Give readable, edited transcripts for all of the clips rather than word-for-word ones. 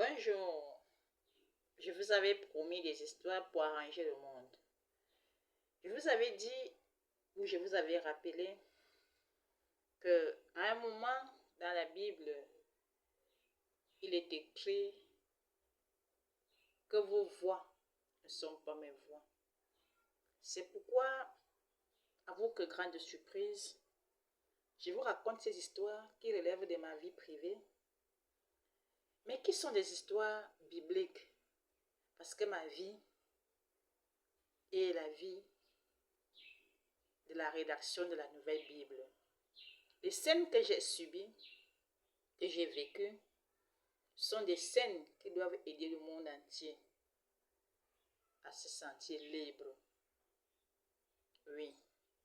Un jour, je vous avais promis des histoires pour arranger le monde. Je vous avais dit, ou je vous avais rappelé, que à un moment dans la Bible, il est écrit que vos voix ne sont pas mes voix. C'est pourquoi, à vos que grande surprise, je vous raconte ces histoires qui relèvent de ma vie privée, mais qui sont des histoires bibliques, parce que ma vie est la vie de la rédaction de la Nouvelle Bible. Les scènes que j'ai subies, que j'ai vécues, sont des scènes qui doivent aider le monde entier à se sentir libre. Oui,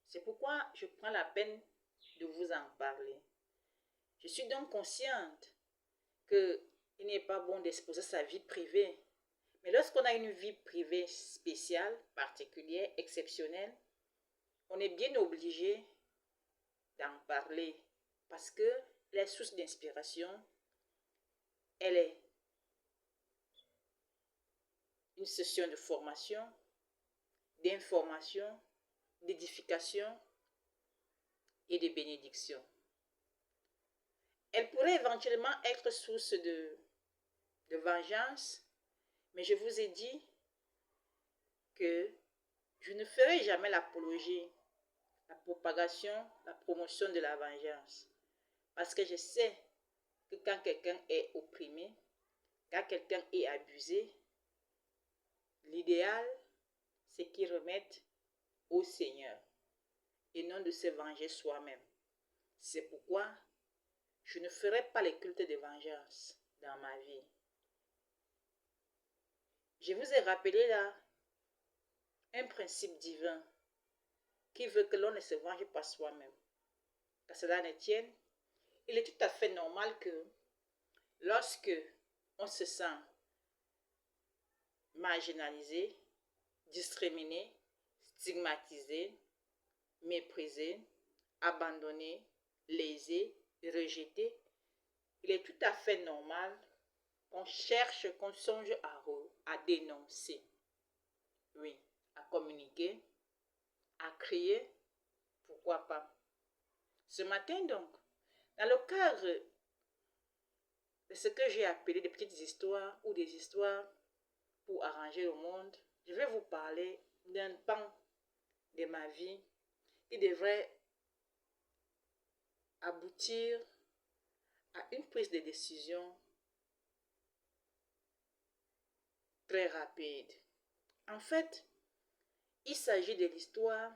c'est pourquoi je prends la peine de vous en parler. Je suis donc consciente qu'il n'est pas bon d'exposer sa vie privée. Mais lorsqu'on a une vie privée spéciale, particulière, exceptionnelle, on est bien obligé d'en parler parce que la source d'inspiration, elle est une session de formation, d'information, d'édification et de bénédiction. Elle pourrait éventuellement être source de vengeance, mais je vous ai dit que je ne ferai jamais l'apologie, la propagation, la promotion de la vengeance. Parce que je sais que quand quelqu'un est opprimé, quand quelqu'un est abusé, l'idéal, c'est qu'il remette au Seigneur et non de se venger soi-même. C'est pourquoi je ne ferai pas les cultes de vengeance dans ma vie. Je vous ai rappelé là un principe divin qui veut que l'on ne se venge pas soi-même. Qu'à cela ne tienne, il est tout à fait normal que lorsque on se sent marginalisé, discriminé, stigmatisé, méprisé, abandonné, lésé, rejeté, il est tout à fait normal qu'on cherche, qu'on songe à dénoncer. Oui, à communiquer, à crier, pourquoi pas. Ce matin donc, dans le cadre de ce que j'ai appelé des petites histoires ou des histoires pour arranger le monde, je vais vous parler d'un pan de ma vie qui devrait aboutir à une prise de décision très rapide. En fait, il s'agit de l'histoire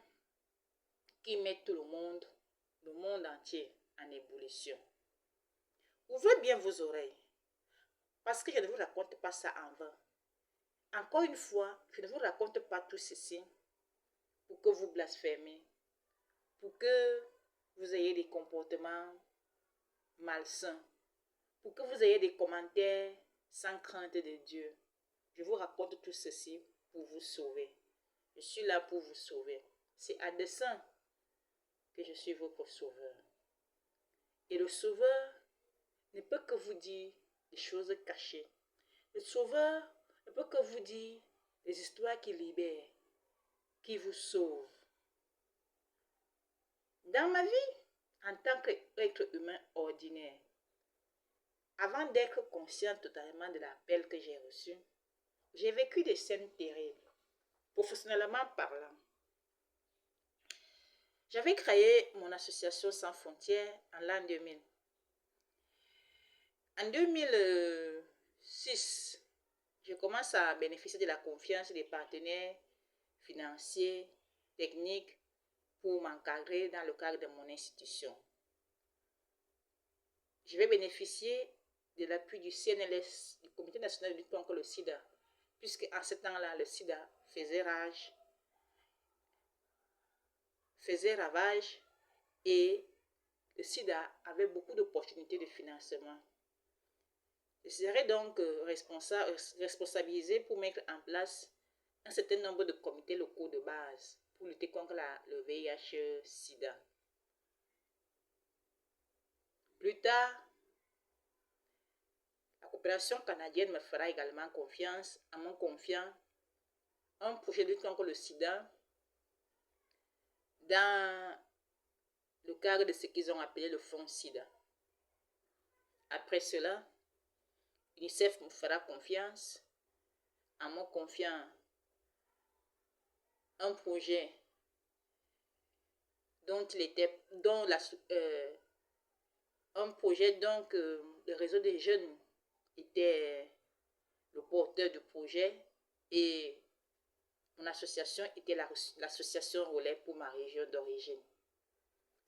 qui met tout le monde entier en ébullition. Ouvrez bien vos oreilles, parce que je ne vous raconte pas ça en vain. Encore une fois, je ne vous raconte pas tout ceci pour que vous blasphémiez, pour que vous ayez des comportements malsains, pour que vous ayez des commentaires sans crainte de Dieu. Je vous raconte tout ceci pour vous sauver. Je suis là pour vous sauver. C'est à dessein que je suis votre sauveur. Et le sauveur ne peut que vous dire des choses cachées. Le sauveur ne peut que vous dire des histoires qui libèrent, qui vous sauvent. Dans ma vie, en tant qu'être humain ordinaire, avant d'être consciente totalement de l'appel que j'ai reçu, j'ai vécu des scènes terribles, professionnellement parlant. J'avais créé mon association Sans Frontières en l'an 2000. En 2006, je commence à bénéficier de la confiance des partenaires financiers, techniques, pour m'encadrer dans le cadre de mon institution. Je vais bénéficier de l'appui du CNLS, du Comité national de lutte contre le sida, puisque en ce temps-là, le sida faisait ravage et le sida avait beaucoup d'opportunités de financement. Je serai donc responsabilisé pour mettre en place un certain nombre de comités locaux de base pour lutter contre le VIH-Sida. Plus tard, coopération canadienne me fera également confiance en me confiant un projet de lutte contre le sida dans le cadre de ce qu'ils ont appelé le fonds sida. Après cela, l'UNICEF me fera confiance en me confiant un projet dont un projet donc le réseau des jeunes était le porteur du projet et mon association était l'association Relais pour ma région d'origine.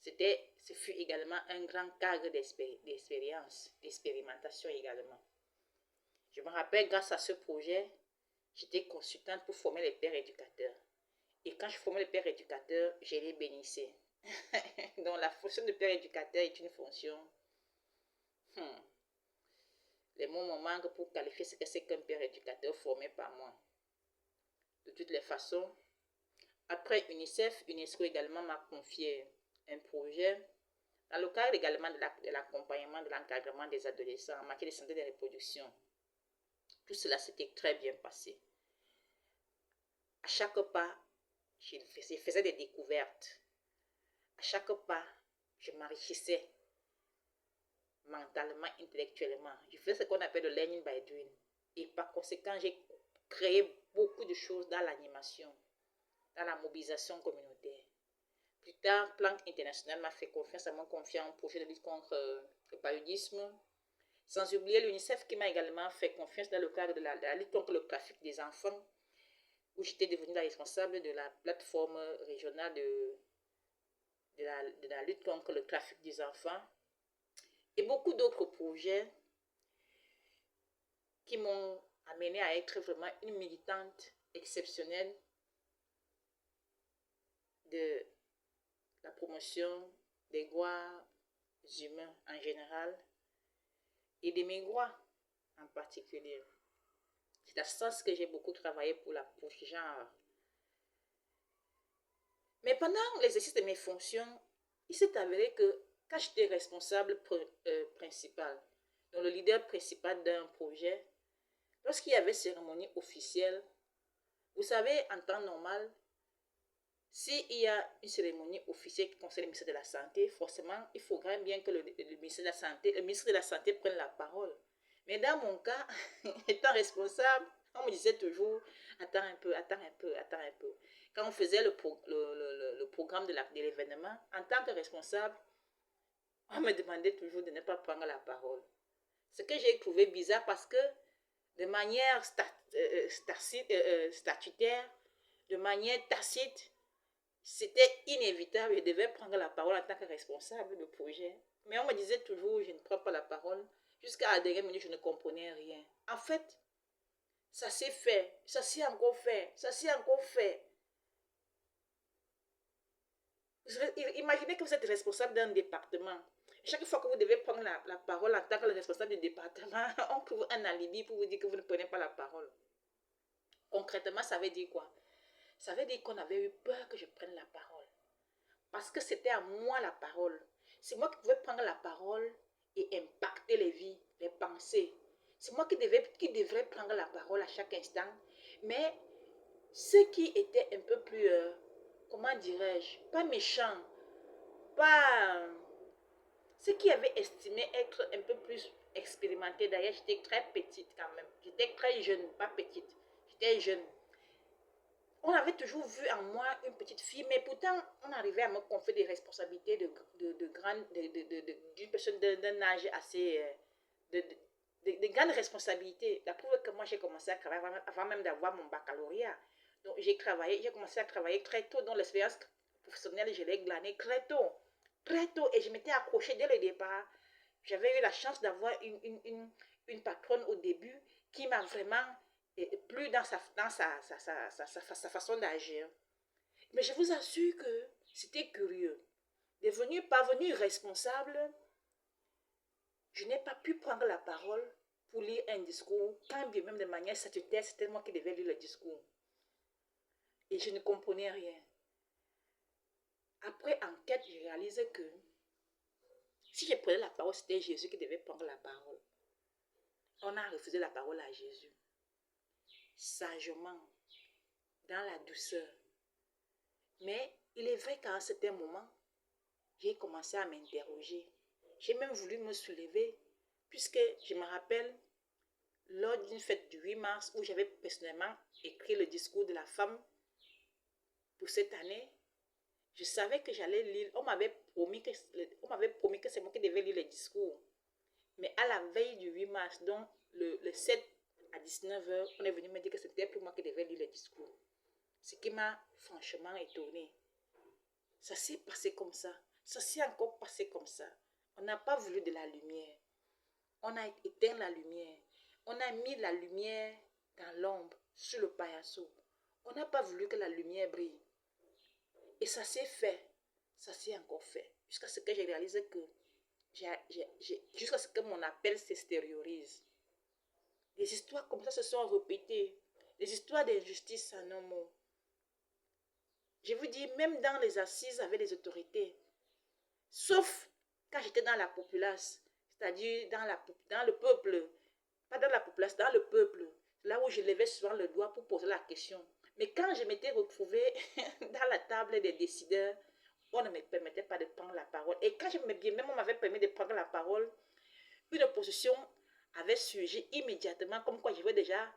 Ce fut également un grand cadre d'expérience, d'expérimentation également. Je me rappelle, grâce à ce projet, j'étais consultante pour former les pères éducateurs. Et quand je formais les pères éducateurs, je les bénissais. Donc la fonction de père éducateur est une fonction. Les mots me manquent pour qualifier ce que c'est qu'un père éducateur formé par moi. De toutes les façons, après UNICEF, UNESCO également m'a confié un projet dans le cadre également de l'accompagnement, de l'encadrement des adolescents en matière de santé de reproduction. Tout cela s'était très bien passé. À chaque pas, je faisais des découvertes. À chaque pas, je m'enrichissais mentalement, intellectuellement. Je faisais ce qu'on appelle le learning by doing. Et par conséquent, j'ai créé beaucoup de choses dans l'animation, dans la mobilisation communautaire. Plus tard, Planck International m'a fait confiance, à mon confiant en projet de lutte contre le paludisme. Sans oublier l'UNICEF qui m'a également fait confiance dans le cadre de la lutte contre le trafic des enfants, où j'étais devenue la responsable de la plateforme régionale de la lutte contre le trafic des enfants. Et beaucoup d'autres projets qui m'ont amené à être vraiment une militante exceptionnelle de la promotion des droits humains en général et de mes droits en particulier. C'est à ce sens que j'ai beaucoup travaillé pour ce genre. Mais pendant l'exercice de mes fonctions, il s'est avéré que quand j'étais responsable principal, donc le leader principal d'un projet, lorsqu'il y avait cérémonie officielle, vous savez, en temps normal, s'il y a une cérémonie officielle qui concerne le ministère de la Santé, forcément, il faudrait bien que le ministre de la Santé prenne la parole. Mais dans mon cas, étant responsable, on me disait toujours, attends un peu. Quand on faisait le programme de l'événement, en tant que responsable, on me demandait toujours de ne pas prendre la parole. Ce que j'ai trouvé bizarre parce que de manière statutaire, de manière tacite, c'était inévitable, je devais prendre la parole en tant que responsable de projet. Mais on me disait toujours, je ne prends pas la parole. Jusqu'à la dernière minute, je ne comprenais rien. En fait, ça s'est fait, ça s'est encore fait, ça s'est encore fait. Imaginez que vous êtes responsable d'un département. Chaque fois que vous devez prendre la parole en tant que responsable du département, on trouve un alibi pour vous dire que vous ne prenez pas la parole. Concrètement, ça veut dire quoi? Ça veut dire qu'on avait eu peur que je prenne la parole. Parce que c'était à moi la parole. C'est moi qui pouvais prendre la parole et impacter les vies, les pensées. C'est moi qui devrais prendre la parole à chaque instant. Mais ceux qui étaient un peu plus, comment dirais-je, pas méchants, pas... ceux qui avaient estimé être un peu plus expérimentés, d'ailleurs j'étais très petite quand même. J'étais très jeune, pas petite. J'étais jeune. On avait toujours vu en moi une petite fille, mais pourtant, on arrivait à me confier des responsabilités d'une personne d'un âge assez... de grandes responsabilités. La preuve que moi, j'ai commencé à travailler avant même d'avoir mon baccalauréat. Donc, j'ai commencé à travailler très tôt. Dans l'expérience professionnelle, je l'ai glanée très tôt. Très tôt. Et je m'étais accrochée dès le départ. J'avais eu la chance d'avoir une patronne au début qui m'a vraiment... plus dans sa façon d'agir. Mais je vous assure que c'était curieux. Parvenue responsable, je n'ai pas pu prendre la parole pour lire un discours, quand bien même de manière statutaire, c'était moi qui devais lire le discours. Et je ne comprenais rien. Après enquête, je réalise que si je prenais la parole, c'était Jésus qui devait prendre la parole. On a refusé la parole à Jésus. Sagement, dans la douceur. Mais il est vrai qu'à un certain moment, j'ai commencé à m'interroger. J'ai même voulu me soulever, puisque je me rappelle, lors d'une fête du 8 mars, où j'avais personnellement écrit le discours de la femme pour cette année, je savais que j'allais lire. On m'avait promis que c'est moi qui devais lire le discours. Mais à la veille du 8 mars, donc le 7 à 19h, on est venu me dire que c'était pour moi qui devais lire le discours. Ce qui m'a franchement étonnée. Ça s'est passé comme ça. Ça s'est encore passé comme ça. On n'a pas voulu de la lumière. On a éteint la lumière. On a mis la lumière dans l'ombre, sur le paillasson. On n'a pas voulu que la lumière brille. Et ça s'est fait. Ça s'est encore fait. Jusqu'à ce que j'ai réalisé que jusqu'à ce que mon appel s'extériorise. Des histoires comme ça se sont répétées. Des histoires d'injustice en un mot. Je vous dis, même dans les assises avec les autorités, sauf quand j'étais dans la populace, c'est-à-dire dans le peuple, pas dans la populace, dans le peuple, là où je levais souvent le doigt pour poser la question. Mais quand je m'étais retrouvée dans la table des décideurs, on ne me permettait pas de prendre la parole. Et quand même on m'avait permis de prendre la parole, une opposition avait surgi immédiatement, comme quoi je vais déjà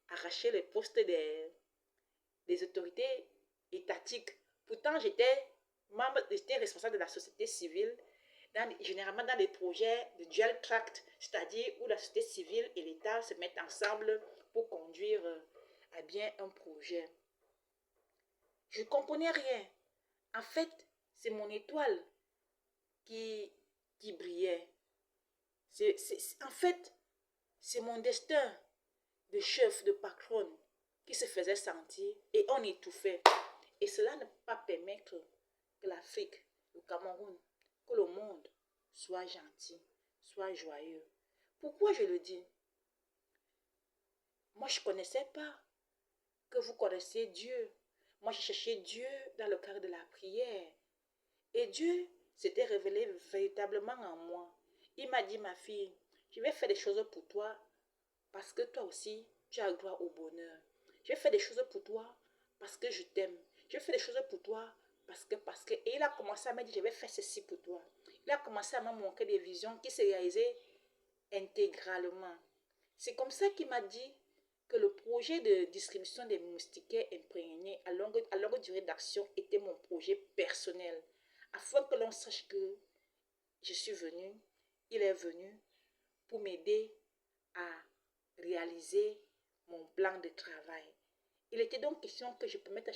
arracher les postes des autorités étatiques. Pourtant, j'étais responsable de la société civile, généralement dans des projets de dual tract, c'est-à-dire où la société civile et l'État se mettent ensemble pour conduire à bien un projet. Je ne comprenais rien. En fait, c'est mon étoile qui brillait. En fait, c'est mon destin de chef, de patron qui se faisait sentir et on étouffait. Et cela ne peut pas permettre que l'Afrique, le Cameroun, que le monde soit gentil, soit joyeux. Pourquoi je le dis? Moi, je ne connaissais pas que vous connaissez Dieu. Moi, j'ai cherché Dieu dans le cadre de la prière. Et Dieu s'était révélé véritablement en moi. Il m'a dit, ma fille, je vais faire des choses pour toi parce que toi aussi, tu as droit au bonheur. Je vais faire des choses pour toi parce que je t'aime. Je vais faire des choses pour toi parce que. Et il a commencé à me dire, je vais faire ceci pour toi. Il a commencé à me montrer des visions qui se réalisaient intégralement. C'est comme ça qu'il m'a dit que le projet de distribution des moustiquaires imprégnés à longue durée d'action était mon projet personnel. Afin que l'on sache que je suis venue, il est venu pour m'aider à réaliser mon plan de travail. Il était donc question que je permette à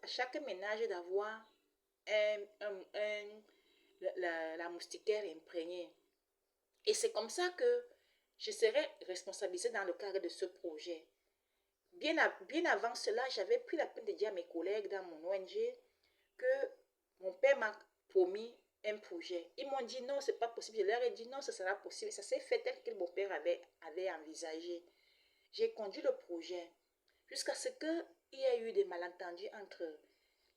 chaque ménage d'avoir la moustiquaire imprégnée. Et c'est comme ça que je serai responsabilisée dans le cadre de ce projet. Bien avant cela, j'avais pris la peine de dire à mes collègues dans mon ONG que mon père m'a promis un projet. Ils m'ont dit non, c'est pas possible. Je leur ai dit non, ce sera possible. Ça s'est fait tel que mon père avait envisagé. J'ai conduit le projet jusqu'à ce qu'il y ait eu des malentendus entre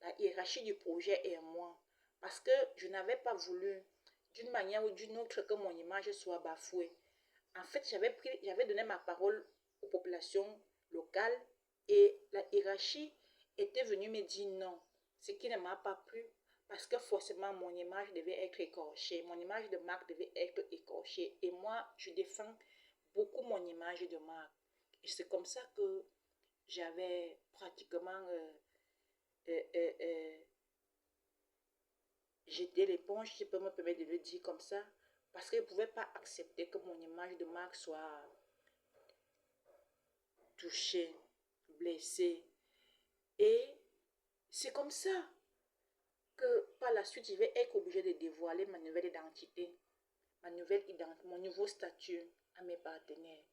la hiérarchie du projet et moi. Parce que je n'avais pas voulu, d'une manière ou d'une autre, que mon image soit bafouée. En fait, j'avais donné ma parole aux populations locales et la hiérarchie était venue me dire non, ce qui ne m'a pas plu parce que forcément mon image devait être écorchée, mon image de marque devait être écorchée et moi je défends beaucoup mon image de marque et c'est comme ça que j'avais pratiquement jeté l'éponge, si je peux me permettre de le dire comme ça, parce que je ne pouvais pas accepter que mon image de marque soit touchée, blessée. Et c'est comme ça que par la suite, je vais être obligée de dévoiler ma nouvelle identité, mon nouveau statut à mes partenaires,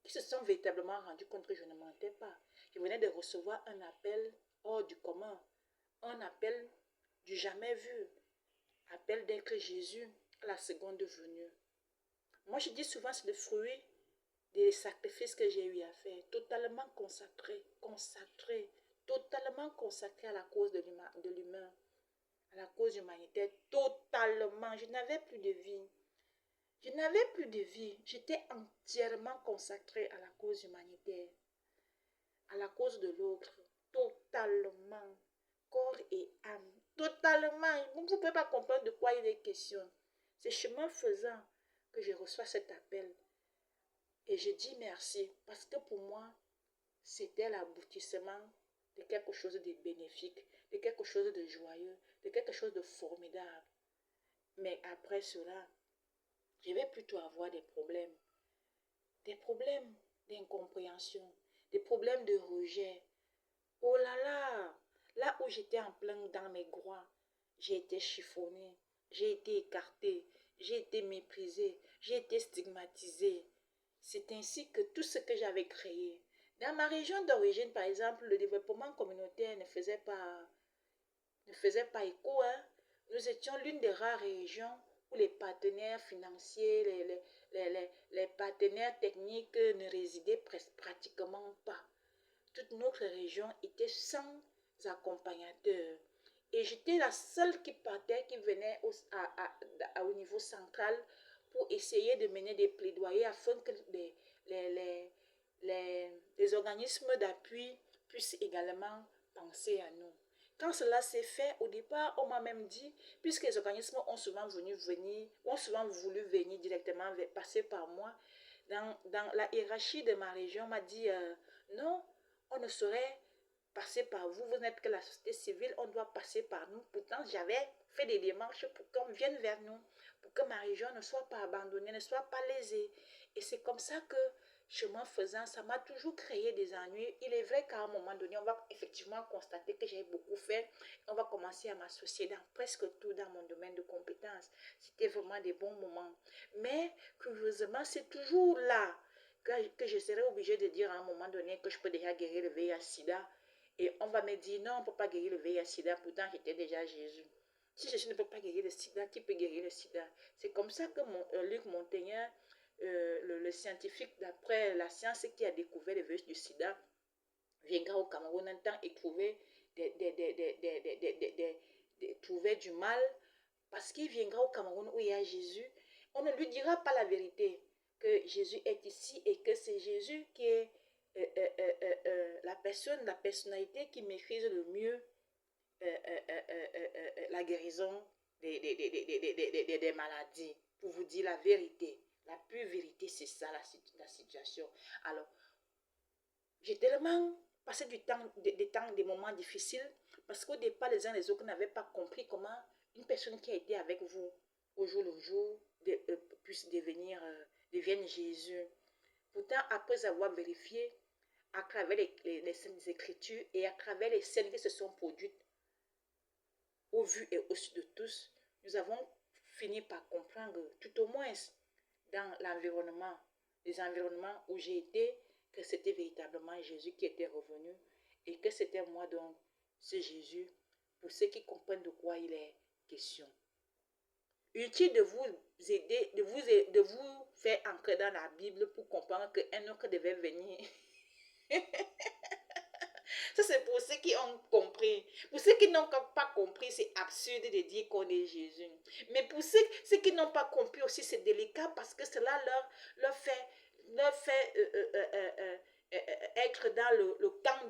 qui se sont véritablement rendus compte que je ne mentais pas. Je venais de recevoir un appel hors du commun, un appel du jamais vu, appel d'être Jésus à la seconde venue. Moi, je dis souvent, c'est le fruit des sacrifices que j'ai eu à faire, totalement totalement consacré à la cause de l'humain, à la cause humanitaire, totalement. Je n'avais plus de vie. Je n'avais plus de vie. J'étais entièrement consacrée à la cause humanitaire, à la cause de l'autre, totalement, corps et âme, totalement. Vous ne pouvez pas comprendre de quoi il est question. C'est chemin faisant que je reçois cet appel. Et je dis merci parce que pour moi, c'était l'aboutissement de quelque chose de bénéfique, de quelque chose de joyeux, de quelque chose de formidable. Mais après cela, je vais plutôt avoir des problèmes d'incompréhension, des problèmes de rejet. Oh là là, là où j'étais en plein dans mes groins, j'ai été chiffonnée, j'ai été écartée, j'ai été méprisée, j'ai été stigmatisée. C'est ainsi que tout ce que j'avais créé. Dans ma région d'origine, par exemple, le développement communautaire ne faisait pas écho. Hein. Nous étions l'une des rares régions où les partenaires financiers, les partenaires techniques ne résidaient pratiquement pas. Toute notre région était sans accompagnateur. Et j'étais la seule qui partait, qui venait au niveau central pour essayer de mener des plaidoyers afin que les, les organismes d'appui puissent également penser à nous. Quand cela s'est fait, au départ, on m'a même dit, puisque les organismes ont souvent voulu venir directement passer par moi, dans la hiérarchie de ma région, on m'a dit, non, on ne saurait passer par vous, vous n'êtes que la société civile, on doit passer par nous. Pourtant, j'avais fait des démarches pour qu'on vienne vers nous, pour que ma région ne soit pas abandonnée, ne soit pas lésée. Et c'est comme ça que, chemin faisant, ça m'a toujours créé des ennuis. Il est vrai qu'à un moment donné, on va effectivement constater que j'ai beaucoup fait. On va commencer à m'associer dans presque tout dans mon domaine de compétences. C'était vraiment des bons moments. Mais, curieusement, c'est toujours là que je serai obligée de dire à un moment donné que je peux déjà guérir le VIH-Sida. Et on va me dire, non, on ne peut pas guérir le VIH-Sida, pourtant j'étais déjà Jésus. Si Jésus ne peut pas guérir le sida, qui peut guérir le sida? C'est comme ça que Luc Montagnier, le scientifique d'après la science qui a découvert le virus du sida, viendra au Cameroun un temps et trouver, trouver du mal, parce qu'il viendra au Cameroun où il y a Jésus. On ne lui dira pas la vérité, que Jésus est ici et que c'est Jésus qui est la personnalité qui maîtrise le mieux la guérison des maladies. Pour vous dire la vérité, la pure vérité, c'est ça la situation. Alors, j'ai tellement passé des moments difficiles parce qu'au départ, les uns les autres n'avaient pas compris comment une personne qui a été avec vous au jour le jour puisse devienne Jésus. Pourtant, après avoir vérifié à travers les Saintes Écritures et à travers les scènes qui se sont produites au vu et au su de tous, nous avons fini par comprendre, tout au moins dans l'environnement, les environnements où j'ai été, que c'était véritablement Jésus qui était revenu et que c'était moi donc, ce Jésus, pour ceux qui comprennent de quoi il est question. Utile de vous aider, de vous faire ancrer dans la Bible pour comprendre qu'un autre devait venir. Ça, c'est pour ceux qui ont compris. Pour ceux qui n'ont pas compris, c'est absurde de dire qu'on est Jésus. Mais pour ceux qui n'ont pas compris aussi, c'est délicat parce que cela leur fait être dans le camp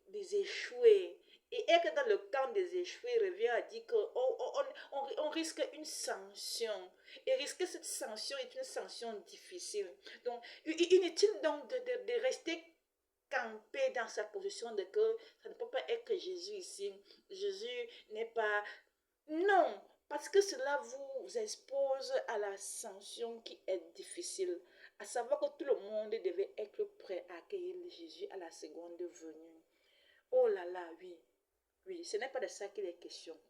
des échoués. Et être dans le camp des échoués revient à dire qu'on risque une sanction. Et risquer cette sanction est une sanction difficile. Donc, inutile donc de rester camper dans sa position de que ça ne peut pas être que Jésus ici. Jésus n'est pas... Non, parce que cela vous expose à la sanction qui est difficile. À savoir que tout le monde devait être prêt à accueillir Jésus à la seconde venue. Oh là là, oui. Oui, ce n'est pas de ça qu'il est question.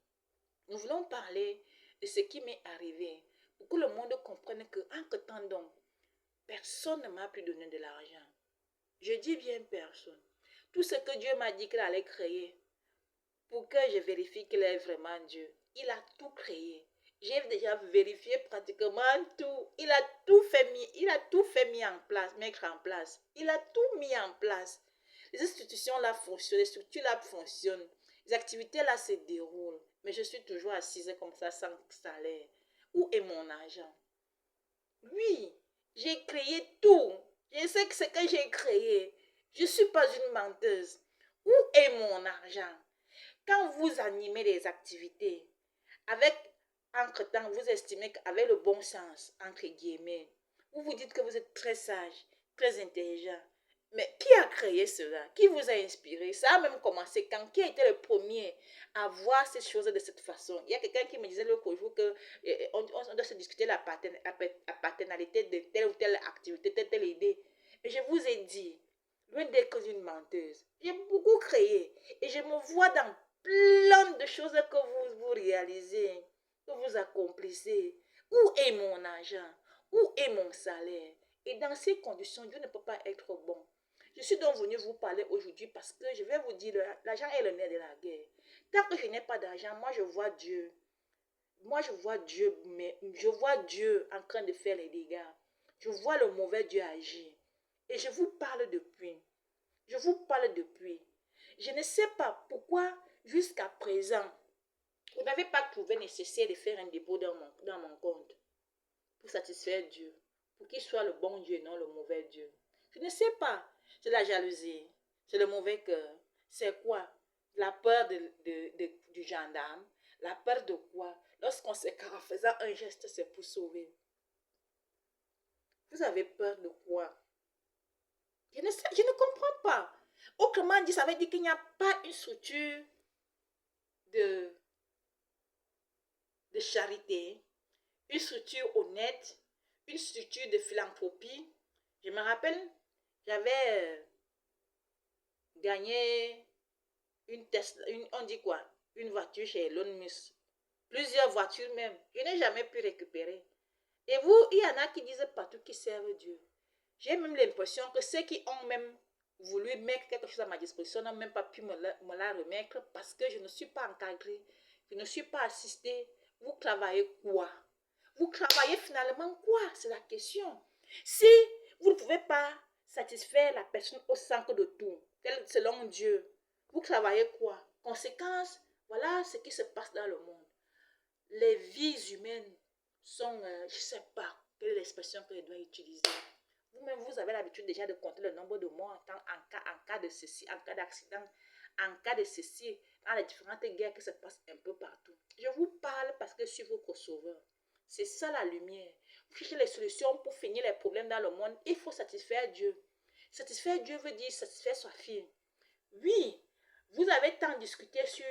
Nous voulons parler de ce qui m'est arrivé pour que le monde comprenne que, en que temps donc, personne ne m'a pu donner de l'argent. Je dis bien personne. Tout ce que Dieu m'a dit qu'il allait créer, pour que je vérifie qu'il est vraiment Dieu, il a tout créé. J'ai déjà vérifié pratiquement tout. Il a tout mettre en place. Il a tout mis en place. Les institutions là fonctionnent, les structures là fonctionnent. Les activités là se déroulent. Mais je suis toujours assise comme ça sans salaire. Où est mon argent? Oui, j'ai créé tout. Je sais que ce que j'ai créé. Je ne suis pas une menteuse. Où est mon argent? Quand vous animez les activités, avec, entre-temps, vous estimez qu'avec le bon sens, entre guillemets, vous vous dites que vous êtes très sage, très intelligent. Mais qui a créé cela? Qui vous a inspiré? Ça a même commencé quand? Qui a été le premier à voir ces choses de cette façon? Il y a quelqu'un qui me disait l'autre jour que on doit se discuter la paternalité de telle ou telle activité, telle idée. Mais je vous ai dit, loin d'être une menteuse, j'ai beaucoup créé et je me vois dans plein de choses que vous réalisez, que vous accomplissez. Où est mon argent? Où est mon salaire? Et dans ces conditions, Dieu ne peut pas être bon. Je suis donc venu vous parler aujourd'hui parce que je vais vous dire, l'argent est le nerf de la guerre. Tant que je n'ai pas d'argent, moi je vois Dieu. Moi je vois Dieu, mais je vois Dieu en train de faire les dégâts. Je vois le mauvais Dieu agir. Et je vous parle depuis. Je vous parle depuis. Je ne sais pas pourquoi jusqu'à présent, vous n'avez pas trouvé nécessaire de faire un dépôt dans mon compte pour satisfaire Dieu, pour qu'il soit le bon Dieu et non le mauvais Dieu. Je ne sais pas. C'est la jalousie, c'est le mauvais cœur. C'est quoi? La peur du gendarme. La peur de quoi? Lorsqu'on sait qu'en faisant un geste, c'est pour sauver. Vous avez peur de quoi? Je ne comprends pas. Autrement dit, ça veut dire qu'il n'y a pas une structure de, de charité, une structure honnête, une structure de philanthropie. Je me rappelle, j'avais gagné une Tesla, on dit quoi? Une voiture chez Elon Musk. Plusieurs voitures même. Je n'ai jamais pu récupérer. Et vous, il y en a qui disent partout qu'ils servent Dieu. J'ai même l'impression que ceux qui ont même voulu mettre quelque chose à ma disposition n'ont même pas pu me la remettre parce que je ne suis pas encadrée, je ne suis pas assistée. Vous travaillez quoi? Vous travaillez finalement quoi? C'est la question. Si vous ne pouvez pas satisfaire la personne au centre de tout, selon Dieu, vous travaillez quoi? Conséquence, voilà ce qui se passe dans le monde. Les vies humaines sont, je ne sais pas quelle est l'expression que je dois utiliser. Vous-même, vous avez l'habitude déjà de compter le nombre de morts en cas de ceci, en cas d'accident, en cas de ceci, dans les différentes guerres qui se passent un peu partout. Je vous parle parce que je suis votre sauveur. C'est ça la lumière. Vous cherchez les solutions pour finir les problèmes dans le monde. Il faut satisfaire Dieu. Satisfaire Dieu veut dire satisfaire sa fille. Oui, vous avez tant discuté sur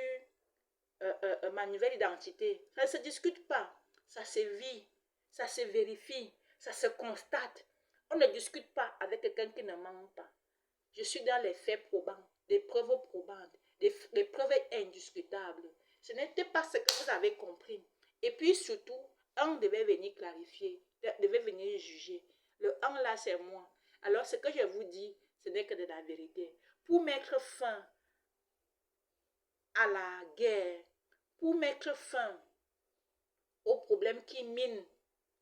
ma nouvelle identité. Ça ne se discute pas. Ça se vit. Ça se vérifie. Ça se constate. On ne discute pas avec quelqu'un qui ne ment pas. Je suis dans les faits probants, des preuves probantes, des preuves indiscutables. Ce n'était pas ce que vous avez compris. Et puis surtout, un devait venir clarifier, devait venir juger. Le un là, c'est moi. Alors ce que je vous dis, ce n'est que de la vérité. Pour mettre fin à la guerre, pour mettre fin aux problèmes qui minent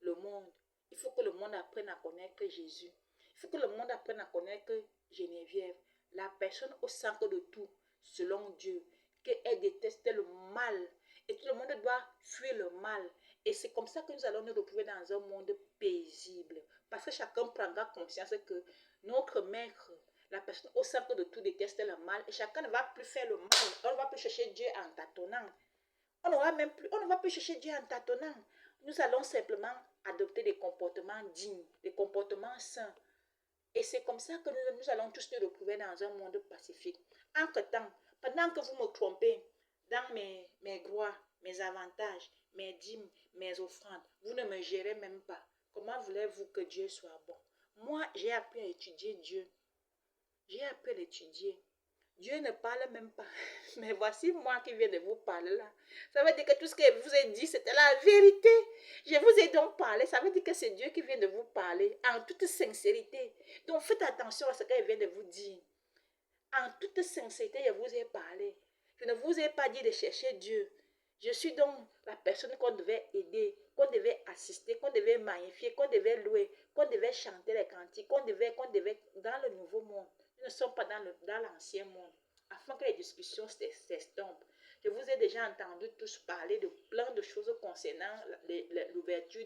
le monde, il faut que le monde apprenne à connaître Jésus. Il faut que le monde apprenne à connaître Geneviève, la personne au centre de tout, selon Dieu, qu'elle déteste le mal et que le monde doit fuir le mal. Et c'est comme ça que nous allons nous retrouver dans un monde paisible. Parce que chacun prendra conscience que notre maître, la personne au centre de tout, déteste le mal et chacun ne va plus faire le mal. On ne va plus chercher Dieu en tâtonnant. On ne va plus chercher Dieu en tâtonnant. Nous allons simplement adopter des comportements dignes, des comportements sains. Et c'est comme ça que nous allons tous nous retrouver dans un monde pacifique. Entre-temps, pendant que vous me trompez dans mes droits, mes avantages, mes dîmes, mes offrandes, vous ne me gérez même pas. Comment voulez-vous que Dieu soit bon? Moi, j'ai appris à étudier Dieu. J'ai appris à l'étudier. Dieu ne parle même pas. Mais voici moi qui viens de vous parler là. Ça veut dire que tout ce que je vous ai dit, c'était la vérité. Je vous ai donc parlé. Ça veut dire que c'est Dieu qui vient de vous parler en toute sincérité. Donc faites attention à ce qu'il vient de vous dire. En toute sincérité, je vous ai parlé. Je ne vous ai pas dit de chercher Dieu. Je suis donc la personne qu'on devait aider, qu'on devait assister, qu'on devait magnifier, qu'on devait louer, qu'on devait chanter les cantiques, qu'on devait dans le nouveau monde. Nous ne sommes pas dans l'ancien monde. Afin que les discussions s'estompent. Je vous ai déjà entendu tous parler de plein de choses concernant l'ouverture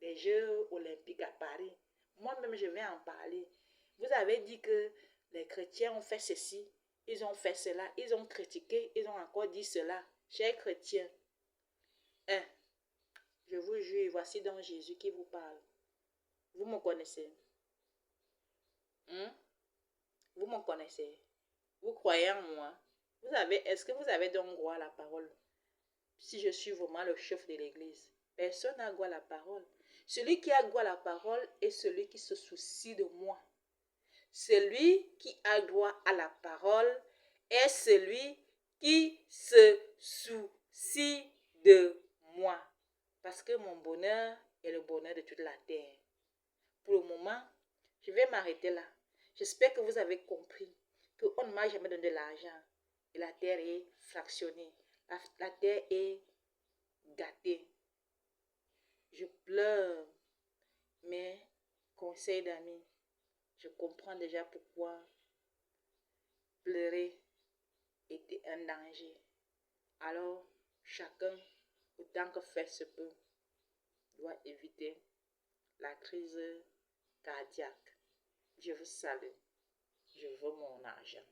des Jeux olympiques à Paris. Moi-même, je vais en parler. Vous avez dit que les chrétiens ont fait ceci, ils ont fait cela, ils ont critiqué, ils ont encore dit cela. Chers chrétiens, hein, je vous jure, voici donc Jésus qui vous parle. Vous me connaissez? Hein? Vous me connaissez? Vous croyez en moi? Est-ce que vous avez donc droit à la parole? Si je suis vraiment le chef de l'église, personne n'a droit à la parole. Celui qui a droit à la parole est celui qui se soucie de moi. Celui qui a droit à la parole est celui qui se soucie de moi. Parce que mon bonheur est le bonheur de toute la terre. Pour le moment, je vais m'arrêter là. J'espère que vous avez compris qu'on ne m'a jamais donné de l'argent. Et la terre est fractionnée. La terre est gâtée. Je pleure. Mais, conseil d'amis, je comprends déjà pourquoi pleurer était un danger. Alors, chacun, autant que faire se peut, doit éviter la crise cardiaque. Je vous salue. Je veux mon argent.